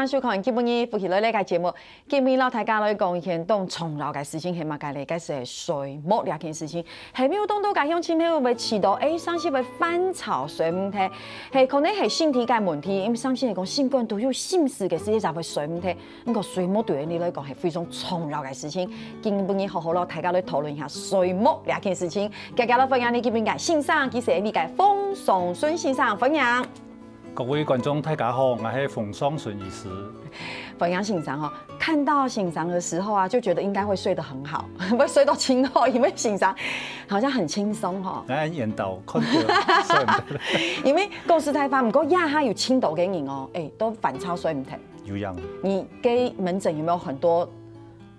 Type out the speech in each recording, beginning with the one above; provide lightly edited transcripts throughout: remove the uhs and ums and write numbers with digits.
家收看今晡日夫妻类呢个节目。今晡老大家来讲一件当从老嘅事情，係嘛嘅嚟，嘅是水木兩件事情。係咪有當到家鄉親朋會知道？上次會翻炒水唔睇，係可能係身體嘅問題。因為上次嚟講，心肝都有心事嘅事情就會水唔睇。咁個水木對你嚟講係非常重要嘅事情。今晡日好好咯，大家來討論一下水木兩件事情。大家來分享你今晡嘅欣賞，其實你嘅風尚順欣賞分享。 各位觀眾大家好，我係馮雙順醫師。分享欣賞哈，看到欣賞的時候啊，就覺得應該會睡得很好，會睡到輕後，因為欣賞好像很輕鬆哈。我研究看到睡唔得，因為公司太發，唔過亞下有青島嘅人哦，都反超睡唔得。有樣。你嘅門診有沒有很多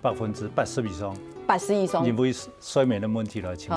80%以上？80%以上。因為睡眠的問題來請。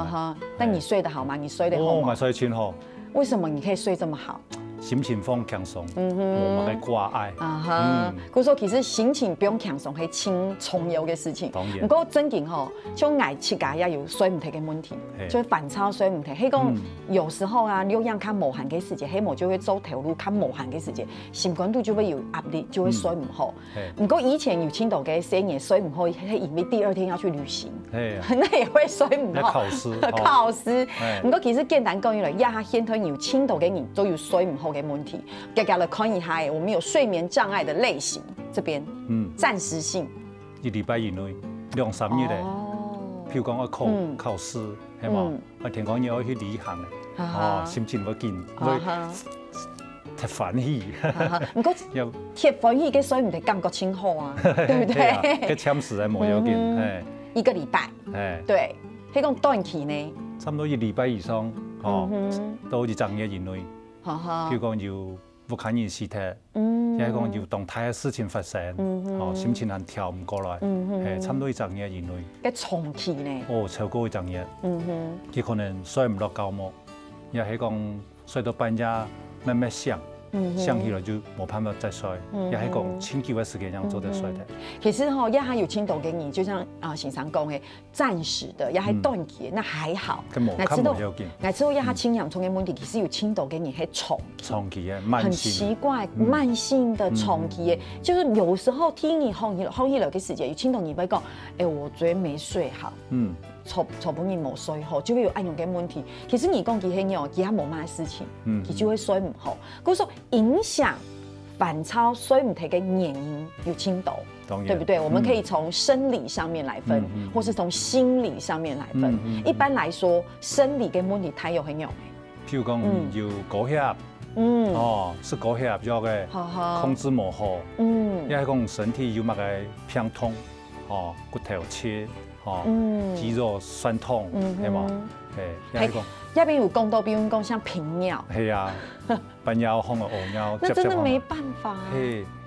但你睡得好嗎？你睡得好嗎？我睡得很好。為什麼你可以睡這麼好？ 心情放輕鬆，冇乜掛礙。佢說其實心情不用輕鬆係輕重要嘅事情。當然。不過真嘅吼，像捱切架也有睡唔停嘅問題，就反超睡唔停。係講有時候啊，療養看無限嘅時節，希望就會做投入看無限嘅時節，心肝度就會有壓力，就會睡唔好。不過以前有青島嘅4年睡唔好，係因為第二天要去旅行，那也會睡唔好。考試。考試。不過其實簡單講起來，一下現在有青島嘅人都有睡唔好 嘅問題，大家來看一下，我們有睡眠障礙的類型，這邊，暫時性，1禮拜以內2、3日咧，譬如講我考試，係嘛，我聽講要去旅行咧，心情會緊，會貼歡喜，唔過貼歡喜嘅睡唔係感覺清好啊，對唔對？嘅簽時係冇要緊，1個禮拜，對，係講短期呢，差唔多1禮拜以上，到2日以內。 譬如講要不堪言事體，又係講要動態嘅事情發生，心情係調唔過來，差唔多1日以內。嘅長期呢？超過1日，佢可能睡唔落覺冇，又係講睡到半夜慢慢想。 想起來就冇辦法再睡，也係講長久嘅時間讓做得睡的。其實哈，也還有青島給你，就像先生講嘅，暫時的，也係短期，那還好。我知道也係青陽蟲嘅問題，其實有青島給你係長期嘅，很奇怪，慢性的長期嘅，就是有時候聽你好一了嘅時間，有青島你會講，我昨天沒睡好，錯半夜冇睡好，就會有暗用嘅問題。其實你講佢係有其他冇乜事情，佢就會睡唔好。佢說影響反超睡唔停嘅原因有青島，對不對？我們可以從生理上面來分，或是從心理上面來分。一般來說，生理嘅問題睇有很有。譬如講要高血壓，是高血壓咗嘅，控制冇好，因為講身體有乜嘅偏痛，骨頭切。肌肉酸痛，係嘛？係一邊有講到，比如講像頻尿，係啊，半夜瞓個餓尿，那真的沒辦法。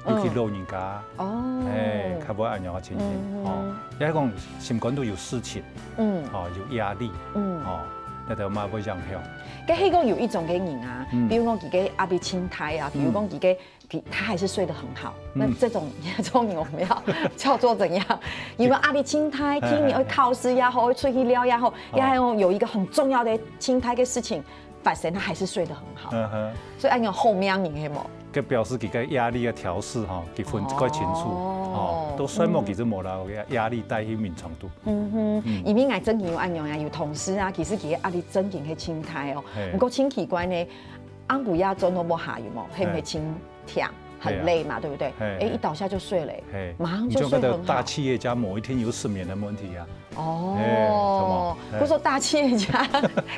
尤其老人家，較冇按樣嘅情形，因為講心肝都有事情，有壓力，那就嘛會影響。咁係講有一種嘅人啊，比如講自己壓力青苔啊，比如講自己。 他還是睡得很好，那這種人我們要叫做怎樣？因為壓力青苔，聽你會考試也好，會出去聊也好，也還有一個很重要的青苔嘅事情發生，他還是睡得很好。所以按照後面你係冇？佢表示佢嘅壓力嘅調試嚇，佢分得清楚，都睡眠其實冇啦，壓力帶去眠床度。因為我真係有按樣啊，有同事啊，其實佢壓力真係青苔哦，不過挺奇怪呢，安古亞真都冇下有冇，係唔係青？ 很累嘛，對不對？一倒下就睡了，馬上就睡很好。大企業家某一天有失眠的問題啊。佢說大企業家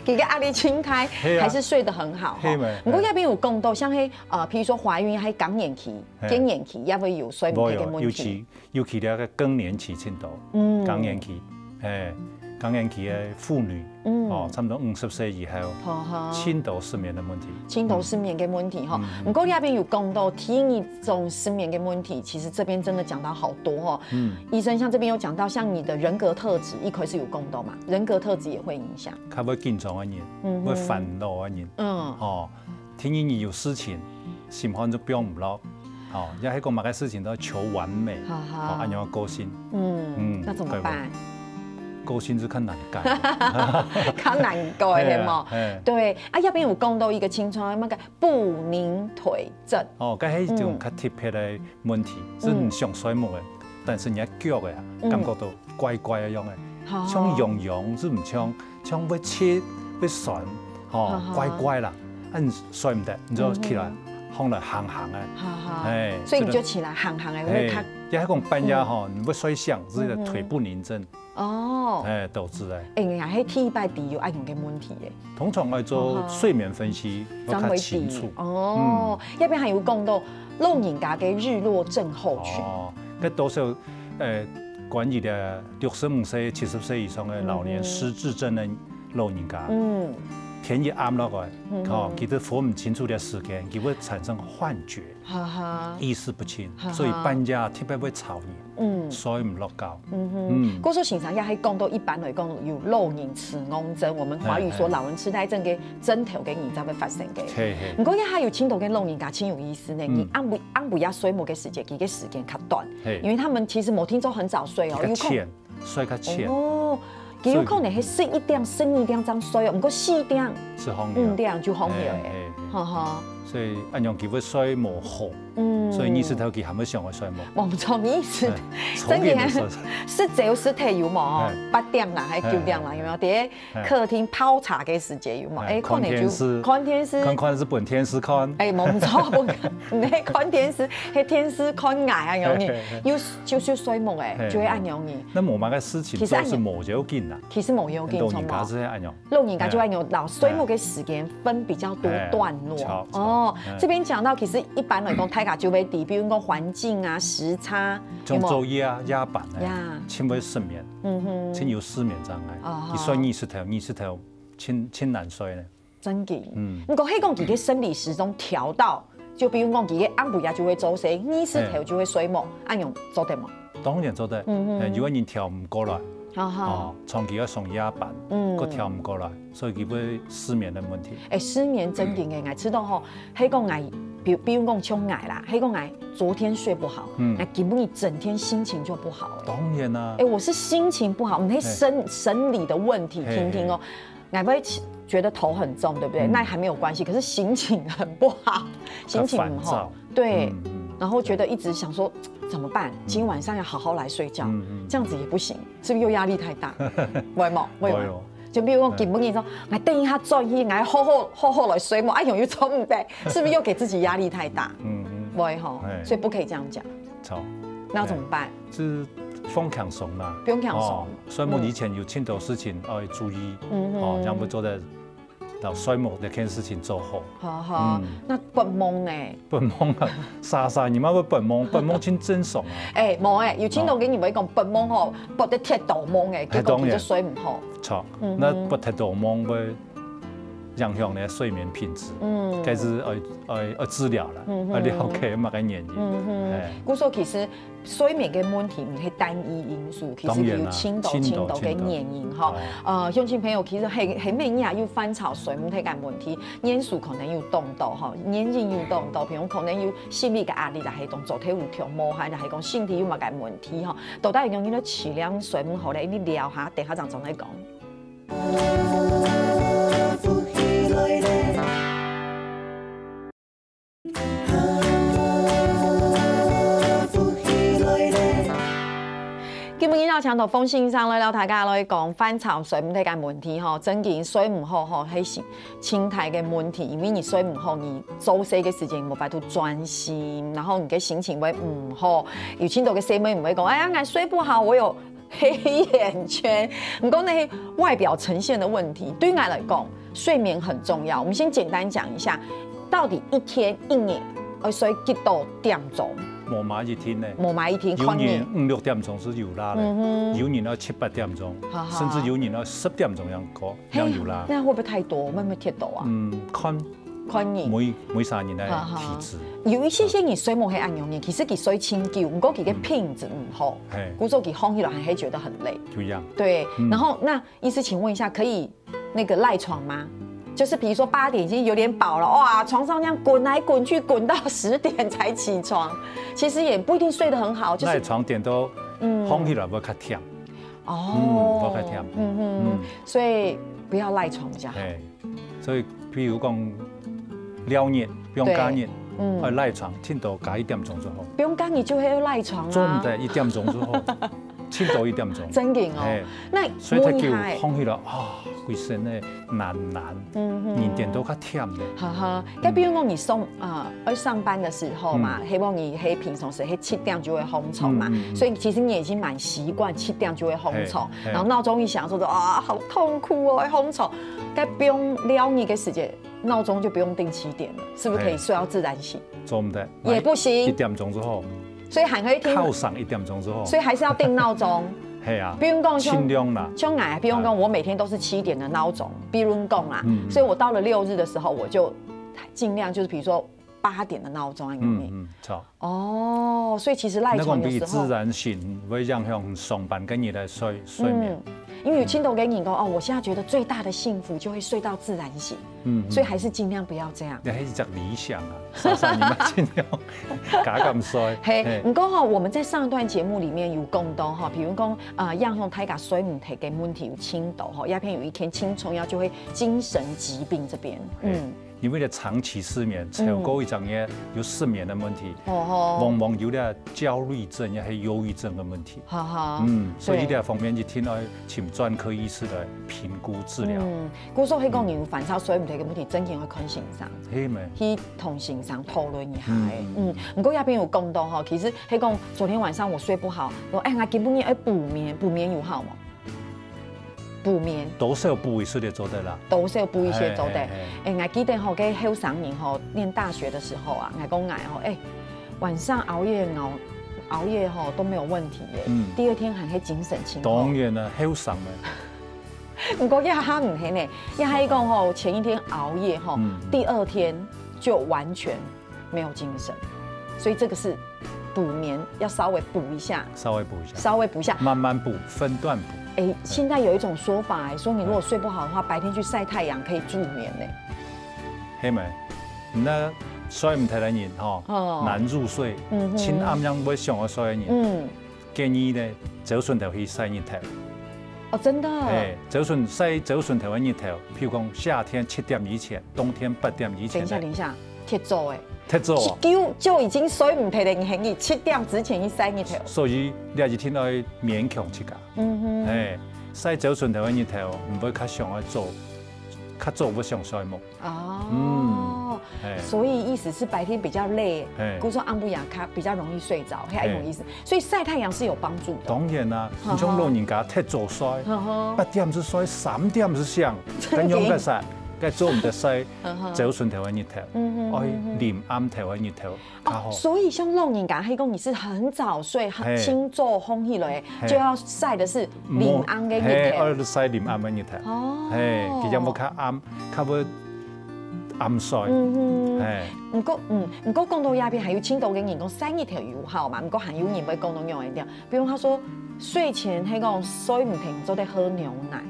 佢嘅壓力青苔，還是睡得很好。不過一邊有講到，像係譬如說懷孕喺更年期、經年期，也會有睡眠嘅問題。尤其咧個更年期青島，更年期，更年期嘅婦女，差唔多50歲以後，輕度失眠嘅問題。輕度失眠嘅問題哈，不過呢邊有講到聽一種失眠嘅問題，其實這邊真的講到好多哈。醫生像這邊有講到，像你的人格特質，一開始有講到嘛，人格特質也會影響。佢會緊張嘅人，會煩惱嘅人，聽見有事情，心肝就變唔落，因為喺個某個事情都求完美，按樣個性，那怎麼辦？高薪是较难改，较难改的嘛。对啊，那边有讲到一个清楚那个不宁腿症。哦，搿是一种较特别的问题，是唔上水木的，但是人家脚的感觉到怪怪的样的，像痒痒是唔像要切要旋，怪怪啦，你甩唔得，你就起来。放来行行的，哎，所以你就起来行行的，会较。也还讲半夜吼，你不睡想，是个腿不宁症。哦，哎，导致的。哎呀，迄体拜底有爱用嘅问题诶。通常来做睡眠分析，要较清楚。哦，那边还有讲到老人家嘅日落症候群。哦，嗰多數關於嘅65歲、70歲以上嘅老年失智症嘅老人家。天一暗落來，其實活唔清楚嘅時間，佢會產生幻覺，意識不清，所以半夜特別會吵你，睡唔落覺。嗰個先生也係講到一般嚟講有老年痴呆症，我們華語說老人痴呆症嘅症頭嘅現在會發生嘅。唔過一下有聽到嘅老人家真有意思呢，你按不要睡眠嘅時間，佢嘅時間較短，因為他們其實某天都很早睡哦，有淺，睡較淺。佢有可能係11點、12點鐘睡哦，唔過4點、5點就昏去嘅，哈哈。所以按樣佢會睡無好，所以意思頭佢係咪上去睡無？冇錯，意思真嘅是早是睇有冇8點啦，還是9點啦？有冇？喺客廳泡茶嘅時間有冇？哎，可能就看電視，看是本天師看。哎，冇錯，唔係看電視，係電視看捱啊樣嘢，要就是睡夢誒，就會按樣嘢。那冇乜嘅事情，其實是冇要緊啦。其實冇要緊，老人家是按樣。老人家就按樣，嗱睡夢嘅時間分比較多段落。哦，這邊講到其實一般嚟講，大家就會比如講環境啊、時差，像晝夜啊、夜班啊，輕微失眠，輕有失眠障礙，一睡20條，輕難睡呢。真嘅，不過喺講佢嘅生理時鐘調到，就比如講佢嘅暗晡夜就會早睡，20條就會睡夢，按樣做得嘛？當然做得，如果人調唔過來。長期要上夜班，個調唔過來，所以佢會失眠的問題。失眠真嘅，我知道吼，迄個我，比如講像我啦，迄個我昨天睡不好，那基本你整天心情就不好。當然啦，我是心情不好，唔係生理的問題，聽哦，我會覺得頭很重，對不對？那還沒有關係，可是心情很不好，心情唔好，對，然後覺得一直想說。怎麼辦？今晚上要好好來睡覺，這樣子也不行，是不是又壓力太大？會冇？會冇？就比如我基本你說，我等一下再去，我好好來睡嘛，哎呦又做唔得，是不是又給自己壓力太大？會吼，所以不可以這樣講。錯，那要怎麼辦？是放輕鬆啦，不用輕鬆。睡夢以前有很多事情要注意，讓不做的。到睡夢呢件事情做好。那拔夢呢？拔夢啊，傻你媽會拔夢真正常啊。冇有聽到嘅人會講拔夢吼，拔得鐵道夢嘅，結果佢就睡唔好。錯，那拔鐵道夢會影響你睡眠品質，該是要治療啦，要了解乜嘅原因。故說其實睡眠嘅問題唔係單一因素，其實有輕度嘅原因哈。鄉親朋友其實係咩嘢要翻炒睡眠體嘅問題，因素可能要動到哈，年齡要動到，譬如可能要心理嘅壓力，就係講昨天有條毛害，就係講身體有乜嘅問題哈。到底係用呢個質量睡眠好咧？你聊下，等下陣再講。今日要請到風先生來大家來講翻炒睡眠體嘅問題吼，真嘅睡唔好吼係心態嘅問題，因為你睡唔好，你做事嘅時間冇辦法專心，然後你嘅心情會唔好。有聽到嘅細妹唔會講，哎呀，我睡不好，我有黑眼圈。唔講那些外表呈現的問題，對我來講，睡眠很重要。我們先簡單講一下，到底一天一夜要睡幾多點鐘？冇買一天呢，冇買一天，有人5、6點鐘是有啦咧，有人要7、8點鐘，甚至有人要10點鐘樣有啦。那會不會太多？會唔會太多啊？看人，每3年嘅體質。有一些人睡眠係按樣嘢，其實佢睡清久，唔過佢嘅品質唔好，故做佢放起來還會覺得很累。就一樣。對，然後那醫師請問一下，可以那個賴床嗎？就是比如說8點已經有點飽了，哇，床上這樣滾來滾去，滾到10點才起床，其實也不一定睡得很好。就是賴床點都放起來會較忝。哦，无太忝。所以不要赖床比较好。所以譬如讲了热，不用加热，赖床，青岛加1點鐘就好。不用加熱就會賴床啊。做唔得1點鐘就好，青島1點鐘。真勁哦。那所以佢叫放起來啊，規身咧難，年點都較忝咧。哈哈，咁比如講你要上班的時候嘛，希望你平常時7點就會哄床嘛，所以其實你已經蠻習慣7點就會哄床，然後鬧鐘一響，說啊好痛苦哦，會哄床，咁不用了你嘅時間。鬧鐘就不用定7點了，是不是可以睡到自然醒？做唔得，也不行。1點鐘之後，所以還可以聽。犒賞1點鐘之後，所以還是要定鬧鐘。係啊，比如講盡量啦。像我，比如講我每天都是7點的鬧鐘，比如講啦，所以我到了6日的時候，我就盡量就是，比如說8點的鬧鐘錯。哦，所以其實賴床的時候，那個比自然醒會讓向上班跟你來睡眠。因為青豆給你講哦，我現在覺得最大的幸福就會睡到自然醒，所以還是盡量不要這樣。那係一隻理想啊，莎莎，你咪盡量假咁衰。係，唔過吼，我們在上一段節目裡面有講到哈，譬如講讓向大家睡唔提嘅問題有青豆哈，鴉片有一天青蟲藥就會精神疾病這邊，因為咧長期失眠，超過1整夜有失眠的問題，往往有啲焦慮症，也係憂鬱症嘅問題。所以呢方面一定要請專科醫師來評估治療。古說迄個你有煩躁睡唔提嘅問題，真正要看先生，係咪？去同先生討論一下嘅。不過鴉片有講到哈，其實迄講昨天晚上我睡不好，我我基本要補眠，補眠有效嗎？補眠都是有補一些的做的啦，都是有補一些做的。我記得吼，喺後3年吼，念大學的時候啊，我講吼，晚上熬夜吼都沒有問題耶。第2天還係精神清。當然啦，後生嘅。不過一下唔係呢，一下講吼，前1天熬夜吼，第2天就完全沒有精神，所以這個是補眠要稍微補一下，稍微補一下，慢慢補，分段補。現在有一種說法，說你如果睡不好的話，白天去曬太陽可以助眠呢。係咪？那睡唔提嘅人吼，難入睡，淺暗樣會上去睡嘅人，建議呢早上頭去曬日頭。哦，真的。早上曬早上頭嘅日頭，譬如講夏天7點以前，冬天8點以前。等一下，鐵做誒。鐵做。就已經睡唔提嘅人，你7點之前去曬日頭。所以你一天要勉強自己。曬早上頭嘅日頭，唔會較上去做，較早不上睡夢。所以意思是白天比較累，故說安不雅卡比較容易睡着，係一種意思。所以曬太陽是有幫助的。當然啦，你像老人家鐵做睡，8點就睡，3點就醒，咁樣嘅曬。該做唔得曬，早上頭嘅日頭，愛連暗頭嘅日頭較好。所以像老人家，迄講你是很早睡，清早烘起來，就要曬的是連暗嘅日頭。要曬連暗嘅日頭。其實冇較暗，較要暗睡。唔過講到鴉片，還有青豆嘅人講曬日頭有效嘛？唔過還有人會講到用一點，比如他說睡前迄講睡唔停就得喝牛奶。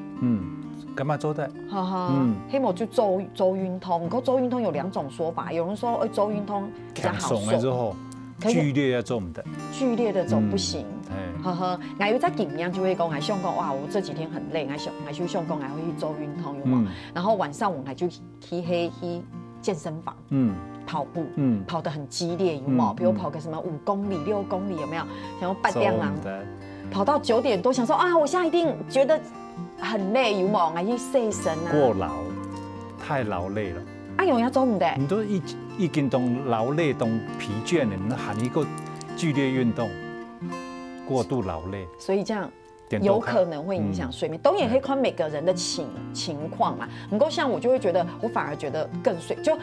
咁啊做得，希望就周運通。不過周運通有2種說法，有人說周運通比較好受，劇烈嘅做唔得，劇烈的走不行。我有在點樣就會講，我想講哇，我這幾天很累，我就想講我會去周運通，有冇？然後晚上我就去健身房，跑步，跑得很激烈，有冇？比如跑個什麼5公里、6公里，有沒有？想要8點啦，跑到9點多，想說啊，我現在一定覺得很累，有冇？我去洗身啊。過勞，太勞累了。用一做唔得。你都已經當勞累、當疲倦了，你還一個劇烈運動，過度勞累。所以這樣有可能會影響睡眠。當然可以看每個人的情況嘛。不過像我就會覺得，我反而覺得更睡就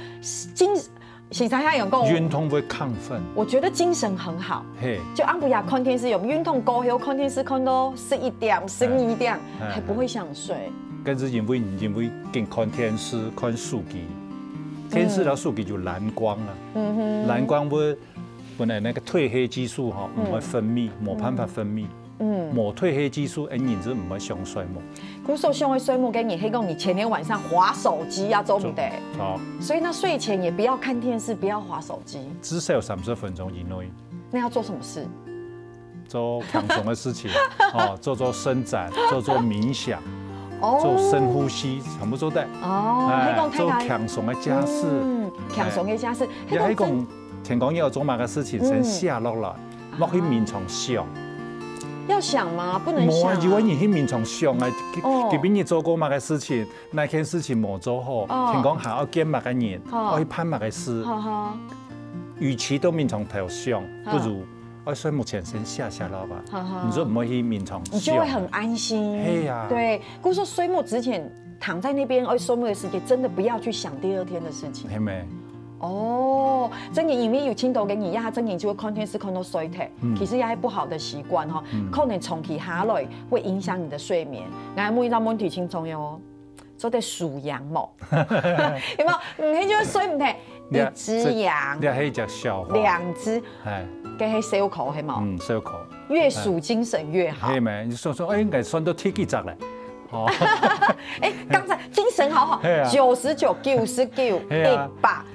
其實還有講運動會亢奮，我覺得精神很好。就安不亞看電視有運動過後看電視看到11點、12點，還不會想睡。跟是因為跟看電視看數據，電視的數據就藍光啊，藍光會本來那個褪黑激素哈唔會分泌，冇辦法分泌。冇褪黑激素，人就唔會上睡夢。古時候上會睡夢嘅人，係講你前天晚上滑手機啊，做唔得。所以那睡前也不要看電視，不要滑手機。至少30分鐘以內。那要做什麼事？做放松的事情，做伸展，做冥想，做深呼吸，全部做得。做放松的家事，放松的家事。也係講聽講要做乜嘅事情，先寫落來，莫去面床想。要想嗎？不能想。如果你去面床想啊，佢邊你做過乜嘅事情，那件事情冇做好，聽講還要見乜嘅人，我去判乜嘅事。與其都面床頭想，不如我睡目前先下來吧。你就唔會去面床想，你就會很安心。嘿呀，對，故說睡夢之前躺在那邊，睡夢的時間，真的不要去想第二天的事情。係咪？真嘅，因為有青豆嘅人，他真嘅就會看電視看到衰退，其實也係不好的習慣哈，可能長期下來會影響你的睡眠。我每日問題很重要哦，做啲數羊毛，有冇？你就睡唔停，一隻羊，你係隻小花，兩隻，嘅係小口係冇？小口，越數精神越好。係咪？你說應該算到貼幾集咧？剛才精神好好，99、99、100，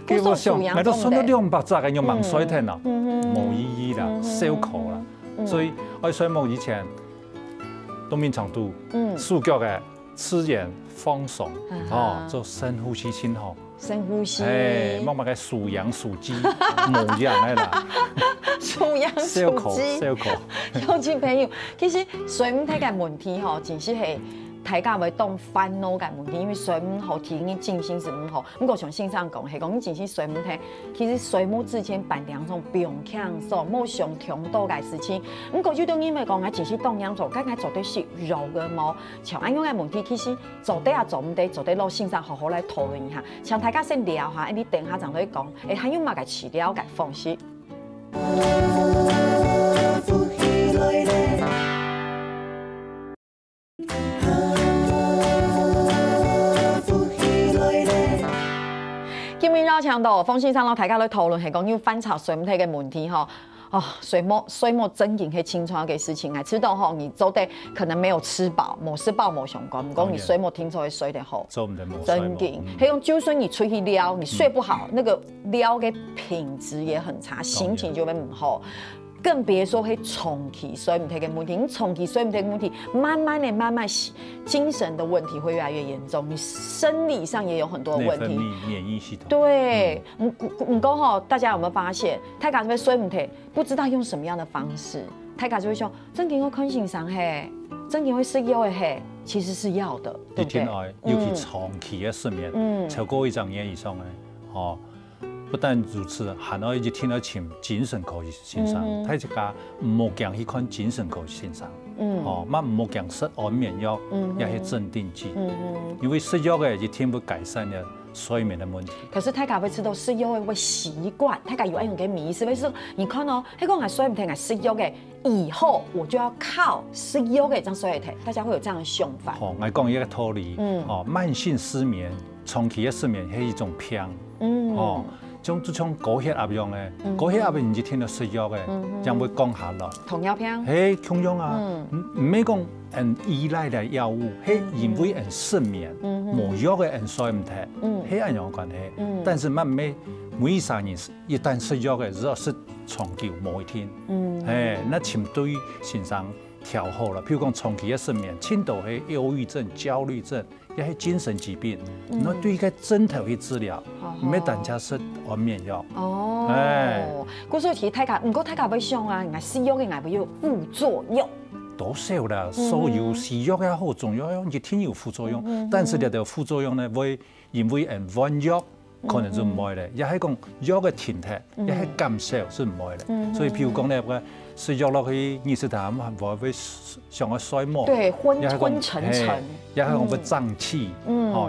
我說數羊我都算到200集嘅，要忙衰聽啦，冇意義啦，小口啦。所以我睡夢以前都面床度，數腳嘅吃鹽放鬆，做深呼吸先好。深呼吸，莫嘅數羊數雞冇樣嘅啦。數羊數雞，小口。有啲朋友其實睡唔睇嘅問題吼，真是係。大家會當煩惱嘅問題，因為睡唔好，提你靜心是唔好。不過像先生講，係講你真是睡唔聽，其實睡夢之前辦兩種不用強做，冇上強度嘅事情。不過就當因為講，我真是當樣做，梗係做對是柔嘅冇。像咁樣嘅問題，其實做對啊做唔對，做對攞先生好好來討論一下。像大家先聊下，你等下就可以講，還有乜嘅治療嘅方式。今日邀請到方先生同大家來討論係講要翻查睡唔睇嘅問題吼。睡夢真嘅係清楚嘅事情，係知道吼，你做得可能沒有吃飽，冇吃飽冇相關，唔講你睡夢聽說會睡得好，真嘅。係講就算你出去撩，你睡不好，那個撩嘅品質也很差，心情就會唔好。更別說係長期睡唔睇嘅問題，你長期睡唔睇嘅問題，慢慢精神的問題會越來越嚴重，你生理上也有很多問題。免疫系統。對，唔講吼，大家有沒有發現，大家會睡唔睇，不知道用什麼樣的方式，大家就會說，真嘅我看先生嘿，真嘅會食藥嘅嘿，其實是要的，對不對？尤其長期嘅失眠，超過1年以上嘅，不但如此，還要一直聽到請精神科先生，他一家唔好驚去看精神科先生，唔好驚食安眠藥，也係鎮定劑，因為食藥嘅一天不改善了睡眠的問題。可是大家會知道食藥嘅會習慣，大家有一種嘅迷思，會說你看哦，迄個我睡唔停係食藥嘅，以後我就要靠食藥嘅將睡得停，大家會有這樣嘅想法。我講一個道理，慢性失眠、長期嘅失眠係一種病，像高血壓樣嘅，高血壓唔是聽到食藥嘅，將會降下來。糖尿病？係同樣啊，唔係講依賴嘅藥物，係因為失眠，冇藥嘅睡唔停，係一樣關係。但是每3年一旦食藥嘅，只要是長久某一天，那針對先生調好了。譬如講長期嘅失眠，輕度係憂鬱症、焦慮症。也係精神疾病，那對個針頭去治療，唔係單只食安眠藥。嗰時候其實大家，唔過大家要想啊，人食藥嘅人會有副作用。多少啦，所有食藥嘅好重要，一定有副作用。但是呢條副作用呢，會因為換藥可能就唔會咧，也係講藥嘅停停，也係減少是唔會咧。所以譬如講呢，食藥落去20啖，會上個衰末，對，昏沉沉，也係講會脹氣，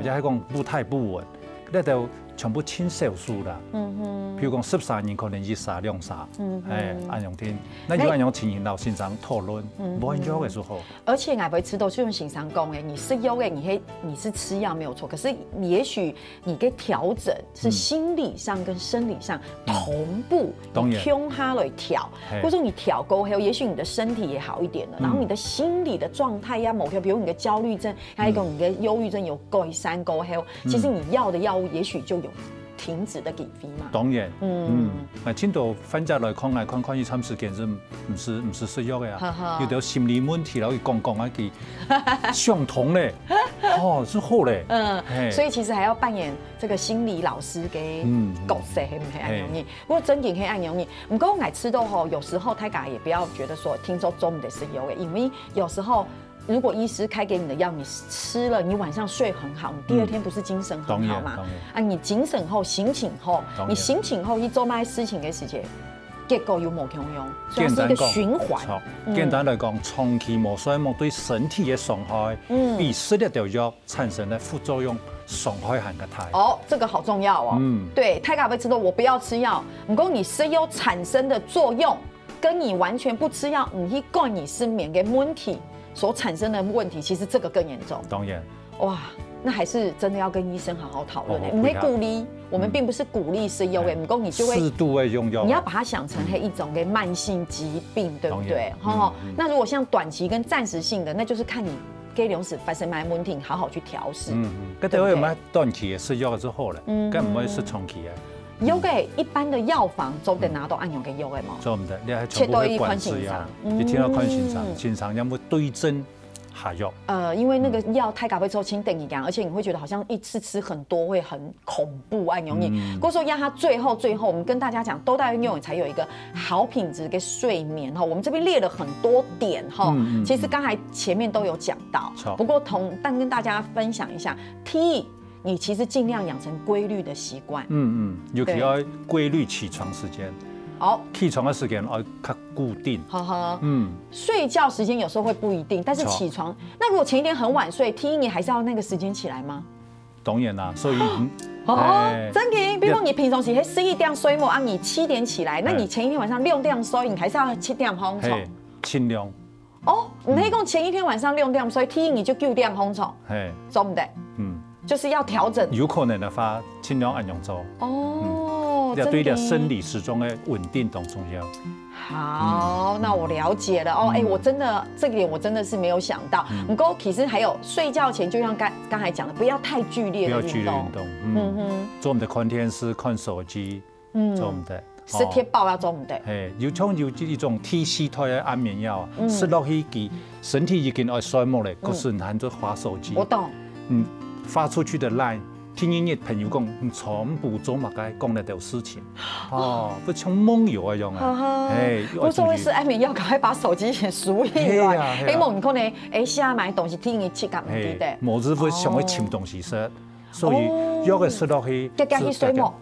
也係講步態不穩，呢度全部清少數啦。譬如講13年可能1殺2殺，按樣聽，那就按樣情形老先生討論，冇藥嘅時候。而且我會知道，就像先生講嘅，你食藥嘅，你是吃藥沒有錯，可是也許你嘅調整是心理上跟生理上同步，用它來調，或者說你調夠後，也許你的身體也好一點了，然後你的心理的狀態呀，某條，比如你的焦慮症，還有一個你的憂鬱症有改善夠後，其實你要的藥物也許就有停止的给飞嘛。当然，青岛反正来看伊长时间是唔是适用的啊，有条心理问题，然后讲啊，佢相同嘞，哦，是好嘞。所以其实还要扮演这个心理老师给角色，系唔系安容易？不过真嘅系安容易。唔过爱吃豆吼，有时候大家也不要觉得说听说中午的是有的，因为有时候。如果医师开给你的药，你吃了，你晚上睡很好，你第二天不是精神很好吗？啊，你精神后、醒醒后，你醒醒后一做咩事情嘅时间，结果又冇共用，所以是一个循环。简单来讲，长期无睡梦对身体嘅伤害，比食一条药产生的副作用伤害还个大。哦，这个好重要哦。对，太咖啡吃多，我不要吃药，不过你吃药产生的作用，跟你完全不吃药，你去管你失眠嘅问题。所产生的问题，其实这个更严重。当然，哇，那还是真的要跟医生好好讨论。我们鼓励，我们并不是鼓励吃药的，不过你就会适度的用药，你要把它想成是一种的慢性疾病，对不对？那如果像短期跟暂时性的，那就是看你给临时发生咩问题，好好去调试。嗰啲有咩短期嘅食药之后咧，咁唔可以食长期嘅。有嘅一般的药房做得拿到按用嘅药嘅嘛？做唔得，你係全部去管制啊！你聽到看現場有冇對症下藥？因為那個藥太高會之後清等一樣，而且你會覺得好像一次吃很多會很恐怖按用你。過說壓它最後，我們跟大家講，都帶用才有一個好品質嘅睡眠哈。我們這邊列了很多點哈，其實剛才前面都有講到，不過但跟大家分享一下 T。你其實盡量養成規律的習慣。尤其要規律起床時間。好，起床的時間要較固定。睡覺時間有時候會不一定，但是起床，那如果前一天很晚睡，你還是要那個時間起來嗎？當然啦，所以真嘅，比如你平常時係11點睡嘛，你7點起來，那你前一天晚上6點睡，你還是要7點起床。盡量。哦，你可以講前一天晚上6點睡，你就9點起床，做唔得。就是要調整，有可能的話，盡量按樣做。要對你生理時鐘的穩定都重要。好，那我了解了哦。我真的這個點我真的是沒有想到。不過其實還有睡覺前，就像剛才講的，不要太劇烈的運動。不要劇烈運動。做唔得看電視、看手機，做唔得。食鐵包要做唔得。有一種替死退的安眠藥，食落去佢身體已經愛衰冇咧，可是你還在滑手機。我懂。發出去的 line， 聽人嘅朋友講，全部做乜嘅講那條事情，不像夢遊一樣啊！我作為是安眠藥，趕快把手機先輸一來，希望唔可能下買東西聽你切夾唔啲的。冇只會想去潛東西食，所以藥嘅食落去，加去水膜。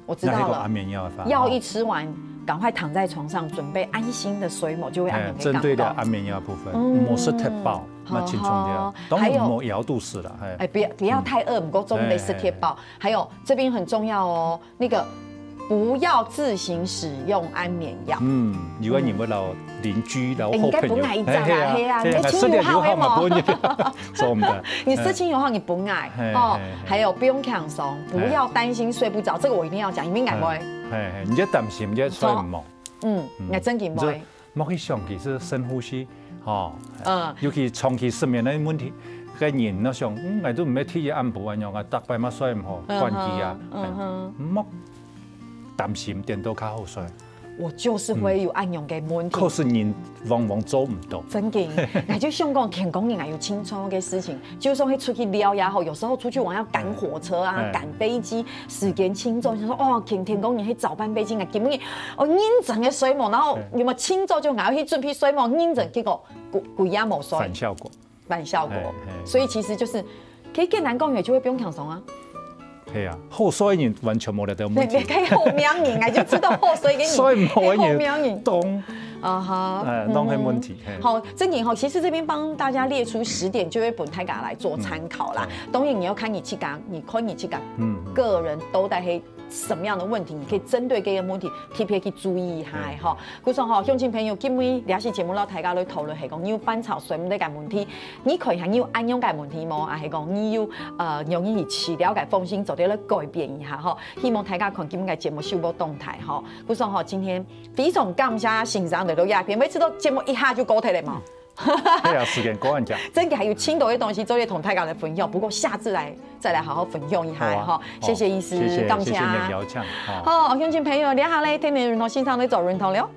我知道了。安眠藥藥一吃完，趕快躺在床上，準備安心的睡膜，就會安眠。針對的安眠藥部分，冇食太飽。那輕鬆啲，當然冇搖肚食了。不要太餓，唔夠中午吃鐵包。還有這邊很重要哦，那個不要自行使用安眠藥。如果你們老鄰居、老好朋友，應該不愛一張啦，係啊，你吃油耗嘛，做唔得。你吃清油耗你不愛哦，還有不用放鬆，不要擔心睡不着，這個我一定要講，因為愛會。你這擔心，你睡唔着。你真嘅會。莫去想其實深呼吸。尤其長期失眠的問題，個人都想，我都唔係天安補安樣啊，大擺乜睡唔好，關機啊，莫擔心點都較好睡。我就是會有按用嘅問題。可是人往往做唔到。真嘅，我就想講天公人還有清楚嘅事情，就算會出去撩也好，有時候出去玩要趕火車啊、趕飛機，時間輕重，就說哦，天公人去早班飛機啊，根本認真嘅睡夢，然後有冇輕重就咬去準備睡夢，認真結果鬼也冇睡。反效果。反效果，所以其實就是可以簡單講，就會不用放鬆啊。係啊，好睡人完全冇得到問題。你可以後面人啊，就知道好睡給你。所以後面人懂。弄係問題。好，正經好，其實這邊幫大家列出10點，就會本太家來做參考啦。當然你要看你去講，你看你去講，個人都帶係什麼樣的問題，你可以針對這個問題特別去注意一下哈。故說哈，鄉親朋友，今日這期節目老大家來討論係講，你有翻炒睡唔得嘅問題，你可以係有安用嘅問題冇？係講你有容易去治療嘅風險，做啲咧改變一下哈。希望大家看今日嘅節目收播動態哈。故說哈，今天非常感謝欣賞嚟到亞片，每次都節目一下就過體了嘛。对啊，时间过完讲。真嘅还有青豆的东西，做咧同大家来分享。不过下次再来好好分享一下哈。谢谢医师，感谢。谢谢你邀请。好，乡亲朋友，你好嘞，天天运动欣赏你做运动了。